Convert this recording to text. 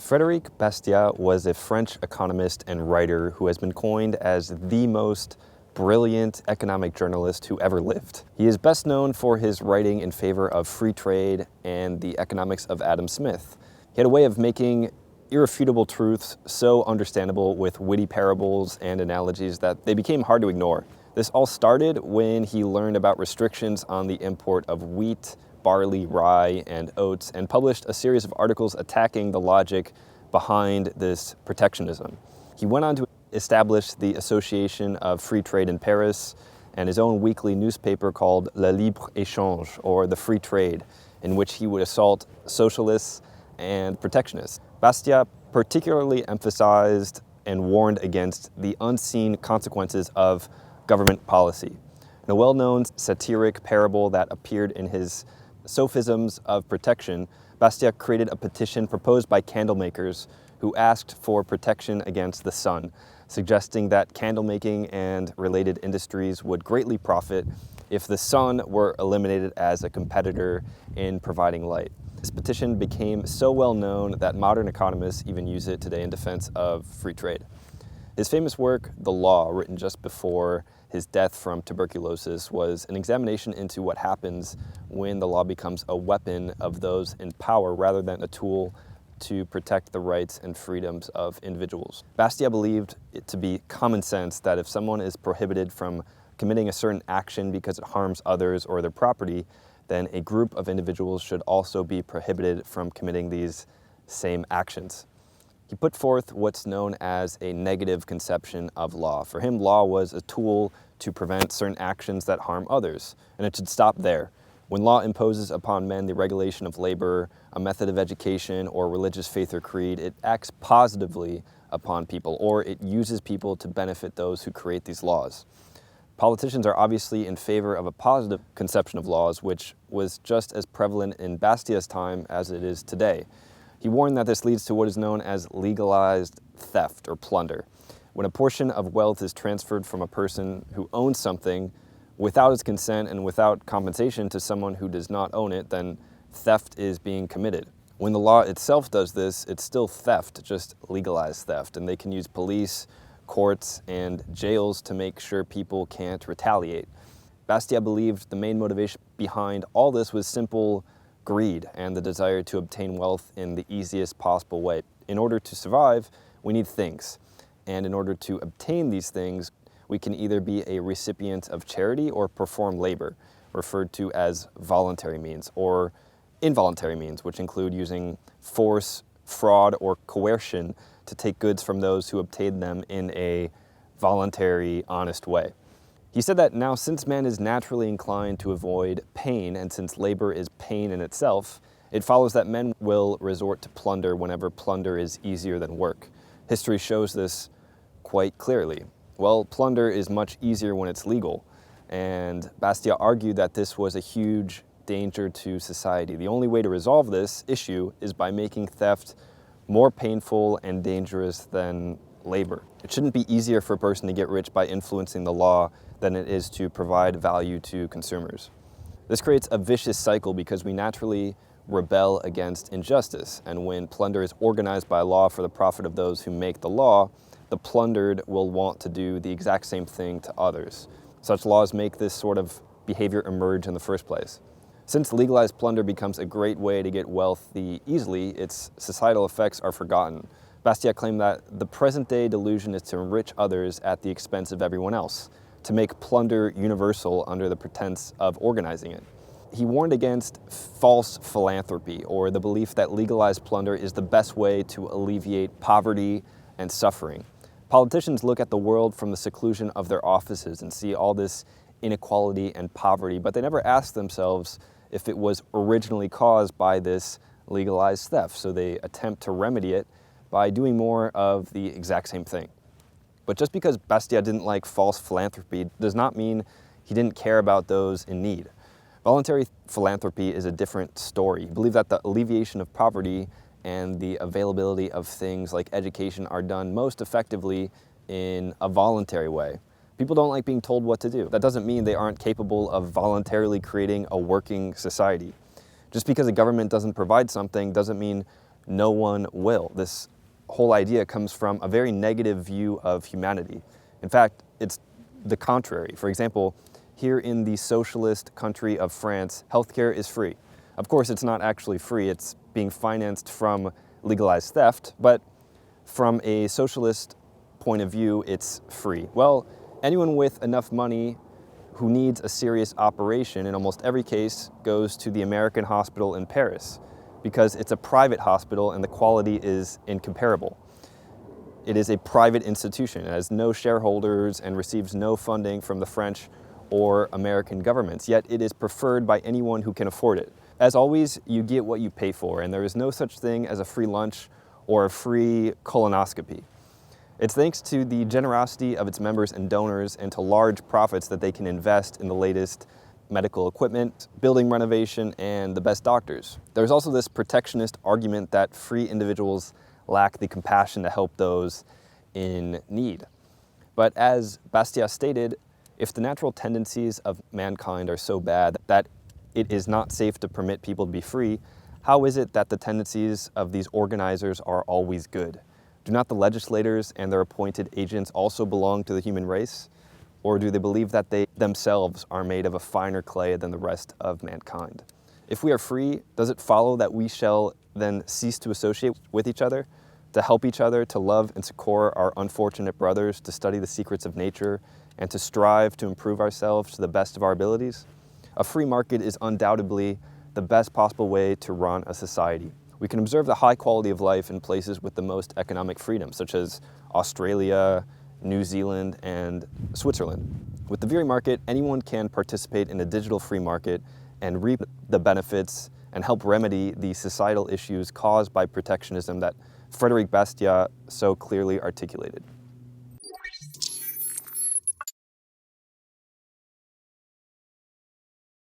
Frédéric Bastiat was a French economist and writer who has been coined as the most brilliant economic journalist who ever lived. He is best known for his writing in favor of free trade and the economics of Adam Smith. He had a way of making irrefutable truths so understandable with witty parables and analogies that they became hard to ignore. This all started when he learned about restrictions on the import of wheat, barley, rye, and oats, and published a series of articles attacking the logic behind this protectionism. He went on to establish the Association of Free Trade in Paris and his own weekly newspaper called Le Libre Échange, or the Free Trade, in which he would assault socialists and protectionists. Bastiat particularly emphasized and warned against the unseen consequences of government policy. In a well-known satiric parable that appeared in his Sophisms of Protection, Bastiat created a petition proposed by candle makers who asked for protection against the sun, suggesting that candle making and related industries would greatly profit if the sun were eliminated as a competitor in providing light. This petition became so well known that modern economists even use it today in defense of free trade. His famous work, The Law, written just before his death from tuberculosis, was an examination into what happens when the law becomes a weapon of those in power rather than a tool to protect the rights and freedoms of individuals. Bastiat believed it to be common sense that if someone is prohibited from committing a certain action because it harms others or their property, then a group of individuals should also be prohibited from committing these same actions. He put forth what's known as a negative conception of law. For him, law was a tool to prevent certain actions that harm others, and it should stop there. When law imposes upon men the regulation of labor, a method of education, or religious faith or creed, it acts positively upon people, or it uses people to benefit those who create these laws. Politicians are obviously in favor of a positive conception of laws, which was just as prevalent in Bastiat's time as it is today. He warned that this leads to what is known as legalized theft or plunder. When a portion of wealth is transferred from a person who owns something without his consent and without compensation to someone who does not own it, then theft is being committed. When the law itself does this, it's still theft, just legalized theft, and they can use police, courts, and jails to make sure people can't retaliate. Bastiat believed the main motivation behind all this was simple greed and the desire to obtain wealth in the easiest possible way. In order to survive, we need things. And in order to obtain these things, we can either be a recipient of charity or perform labor, referred to as voluntary means, or involuntary means, which include using force, fraud, or coercion to take goods from those who obtain them in a voluntary, honest way. He said that now, since man is naturally inclined to avoid pain, and since labor is pain in itself, it follows that men will resort to plunder whenever plunder is easier than work. History shows this quite clearly. Well, plunder is much easier when it's legal, and Bastiat argued that this was a huge danger to society. The only way to resolve this issue is by making theft more painful and dangerous than labor. It shouldn't be easier for a person to get rich by influencing the law than it is to provide value to consumers. This creates a vicious cycle because we naturally rebel against injustice, and when plunder is organized by law for the profit of those who make the law, the plundered will want to do the exact same thing to others. Such laws make this sort of behavior emerge in the first place. Since legalized plunder becomes a great way to get wealthy easily, its societal effects are forgotten. Bastiat claimed that the present-day delusion is to enrich others at the expense of everyone else, to make plunder universal under the pretense of organizing it. He warned against false philanthropy, or the belief that legalized plunder is the best way to alleviate poverty and suffering. Politicians look at the world from the seclusion of their offices and see all this inequality and poverty, but they never ask themselves if it was originally caused by this legalized theft, so they attempt to remedy it by doing more of the exact same thing. But just because Bastiat didn't like false philanthropy does not mean he didn't care about those in need. Voluntary philanthropy is a different story. He believed that the alleviation of poverty and the availability of things like education are done most effectively in a voluntary way. People don't like being told what to do. That doesn't mean they aren't capable of voluntarily creating a working society. Just because a government doesn't provide something doesn't mean no one will. This whole idea comes from a very negative view of humanity. In fact, it's the contrary. For example, here in the socialist country of France, healthcare is free. Of course, it's not actually free. It's being financed from legalized theft, but from a socialist point of view, it's free. Well, anyone with enough money who needs a serious operation in almost every case goes to the American hospital in Paris because it's a private hospital and the quality is incomparable. It is a private institution. It has no shareholders and receives no funding from the French or American governments, yet it is preferred by anyone who can afford it. As always, you get what you pay for, and there is no such thing as a free lunch or a free colonoscopy. It's thanks to the generosity of its members and donors and to large profits that they can invest in the latest medical equipment, building renovation, and the best doctors. There's also this protectionist argument that free individuals lack the compassion to help those in need. But as Bastiat stated, if the natural tendencies of mankind are so bad that it is not safe to permit people to be free, how is it that the tendencies of these organizers are always good? Do not the legislators and their appointed agents also belong to the human race? Or do they believe that they themselves are made of a finer clay than the rest of mankind? If we are free, does it follow that we shall then cease to associate with each other, to help each other, to love and succor our unfortunate brothers, to study the secrets of nature, and to strive to improve ourselves to the best of our abilities? A free market is undoubtedly the best possible way to run a society. We can observe the high quality of life in places with the most economic freedom, such as Australia, New Zealand, and Switzerland. With the Virie market, anyone can participate in a digital free market and reap the benefits and help remedy the societal issues caused by protectionism that Frédéric Bastiat so clearly articulated.